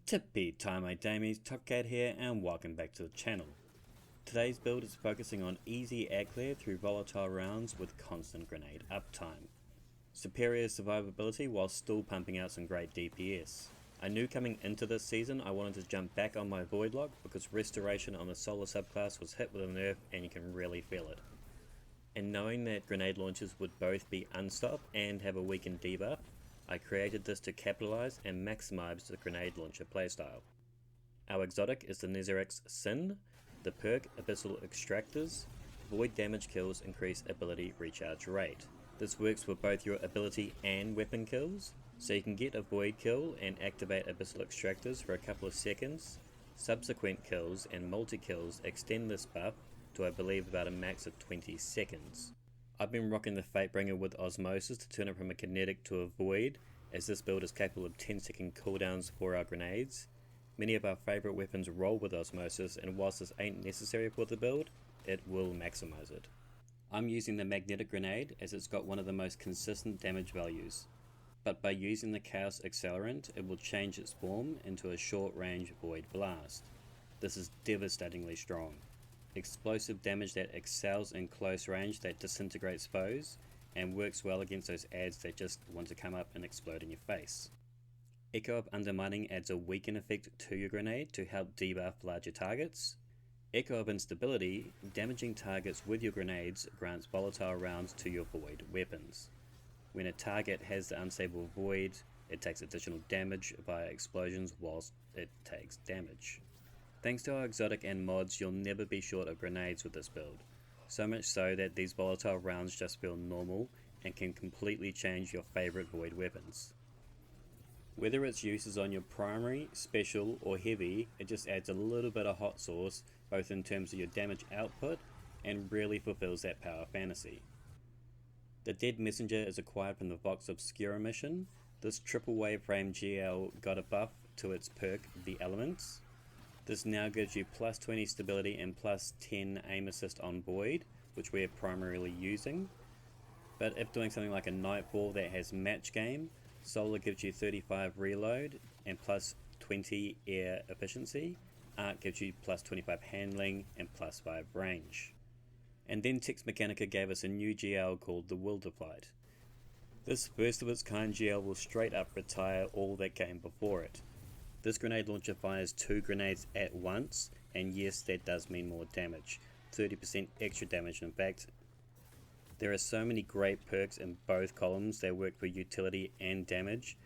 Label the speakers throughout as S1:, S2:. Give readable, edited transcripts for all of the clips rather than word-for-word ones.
S1: Tippy time my damies, Topcat here and welcome back to the channel. Today's build is focusing on easy air clear through volatile rounds with constant grenade uptime. Superior survivability while still pumping out some great DPS. I knew coming into this season I wanted to jump back on my Void Lock because Restoration on the Solar subclass was hit with a nerf and you can really feel it. And knowing that grenade launchers would both be unstop and have a weakened debuff, I created this to capitalize and maximize the grenade launcher playstyle. Our exotic is the Nezarics Sin, the perk Abyssal Extractors. Void damage kills increase ability recharge rate. This works for both your ability and weapon kills, so you can get a void kill and activate Abyssal Extractors for a couple of seconds. Subsequent kills and multi-kills extend this buff to I believe about a max of 20 seconds. I've been rocking the Fatebringer with Osmosis to turn it from a kinetic to a void, as this build is capable of 10-second cooldowns for our grenades. Many of our favourite weapons roll with Osmosis, and whilst this ain't necessary for the build, it will maximise it. I'm using the Magnetic Grenade as it's got one of the most consistent damage values, but by using the Chaos Accelerant it will change its form into a short range Void Blast. This is devastatingly strong. Explosive damage that excels in close range that disintegrates foes, and works well against those adds that just want to come up and explode in your face. Echo of Undermining adds a weaken effect to your grenade to help debuff larger targets. Echo of Instability, damaging targets with your grenades grants volatile rounds to your void weapons. When a target has the unstable void, it takes additional damage via explosions whilst it takes damage. Thanks to our exotic and mods, you'll never be short of grenades with this build, so much so that these volatile rounds just feel normal and can completely change your favourite void weapons. Whether its use is on your primary, special or heavy, it just adds a little bit of hot sauce both in terms of your damage output and really fulfills that power fantasy. The Dead Messenger is acquired from the Vox Obscura mission. This triple waveframe GL got a buff to its perk, The Elements. This now gives you plus 20 stability and plus 10 aim assist on Void, which we are primarily using. But if doing something like a Nightfall that has match game, Solar gives you 35 reload and plus 20 air efficiency. Arc gives you plus 25 handling and plus 5 range. And then Tex Mechanica gave us a new GL called the Wilderflight. This first of its kind GL will straight up retire all that came before it. This grenade launcher fires 2 grenades at once, and yes, that does mean more damage, 30% extra damage in fact. There are so many great perks in both columns that work for utility and damage,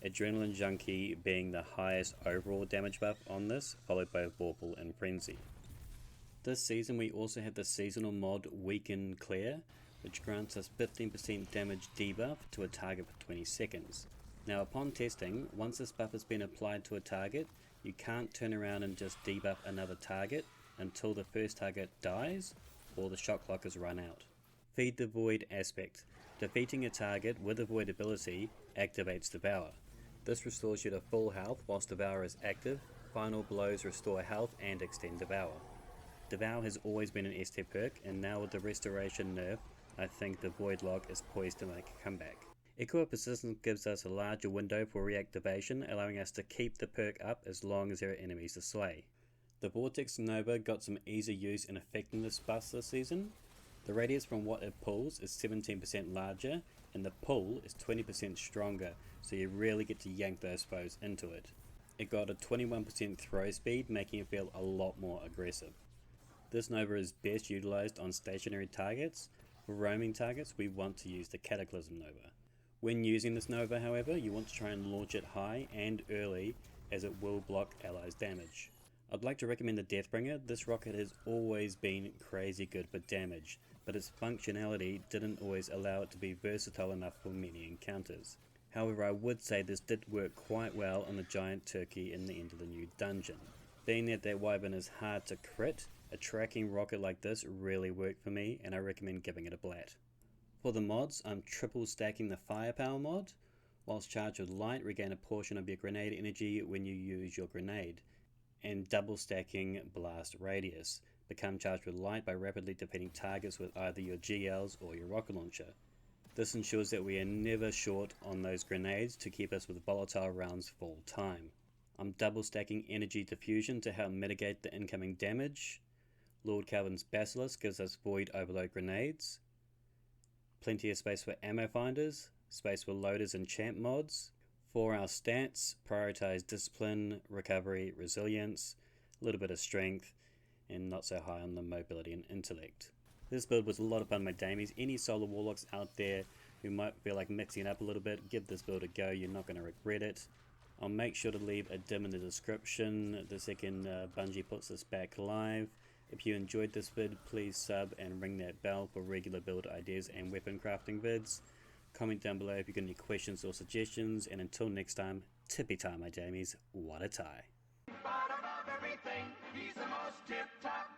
S1: Adrenaline Junkie being the highest overall damage buff on this, followed by Vorpal and Frenzy. This season we also have the seasonal mod Weaken Clear, which grants us 15% damage debuff to a target for 20 seconds. Now upon testing, once this buff has been applied to a target, you can't turn around and just debuff another target until the first target dies or the shock clock is run out. Feed the Void aspect. Defeating a target with a Void ability activates Devour. This restores you to full health whilst Devour is active. Final blows restore health and extend Devour. Devour has always been an S tier perk, and now with the Restoration nerf, I think the Void Lock is poised to make a comeback. Echo of Persistence gives us a larger window for reactivation, allowing us to keep the perk up as long as there are enemies to slay. The Vortex Nova got some easy use in effectiveness buffs this season. The radius from what it pulls is 17% larger, and the pull is 20% stronger, so you really get to yank those foes into it. It got a 21% throw speed, making it feel a lot more aggressive. This Nova is best utilized on stationary targets. For roaming targets, we want to use the Cataclysm Nova. When using this Nova, however, you want to try and launch it high and early, as it will block allies' damage. I'd like to recommend the Deathbringer. This rocket has always been crazy good for damage, but its functionality didn't always allow it to be versatile enough for many encounters. However, I would say this did work quite well on the giant turkey in the end of the new dungeon. Being that wyvern is hard to crit, a tracking rocket like this really worked for me, and I recommend giving it a blat. For the mods, I'm triple stacking the Firepower mod. Whilst charged with light, regain a portion of your grenade energy when you use your grenade, and double stacking Blast Radius. Become charged with light by rapidly defeating targets with either your GLs or your rocket launcher. This ensures that we are never short on those grenades to keep us with volatile rounds full time. I'm double stacking energy diffusion to help mitigate the incoming damage. Lord Calvin's Basilisk gives us void overload grenades. Plenty of space for ammo finders, space for loaders and champ mods. For our stats, prioritize discipline, recovery, resilience, a little bit of strength, and not so high on the mobility and intellect. This build was a lot of fun, my damies. Any solo warlocks out there who might feel like mixing it up a little bit, give this build a go, you're not going to regret it. I'll make sure to leave a dim in the description the second Bungie puts this back live. If you enjoyed this vid, please sub and ring that bell for regular build ideas and weapon crafting vids. Comment down below if you've got any questions or suggestions, and until next time, tippy time, my damies, what a tie.
S2: Bottom of everything, he's the most tip-top.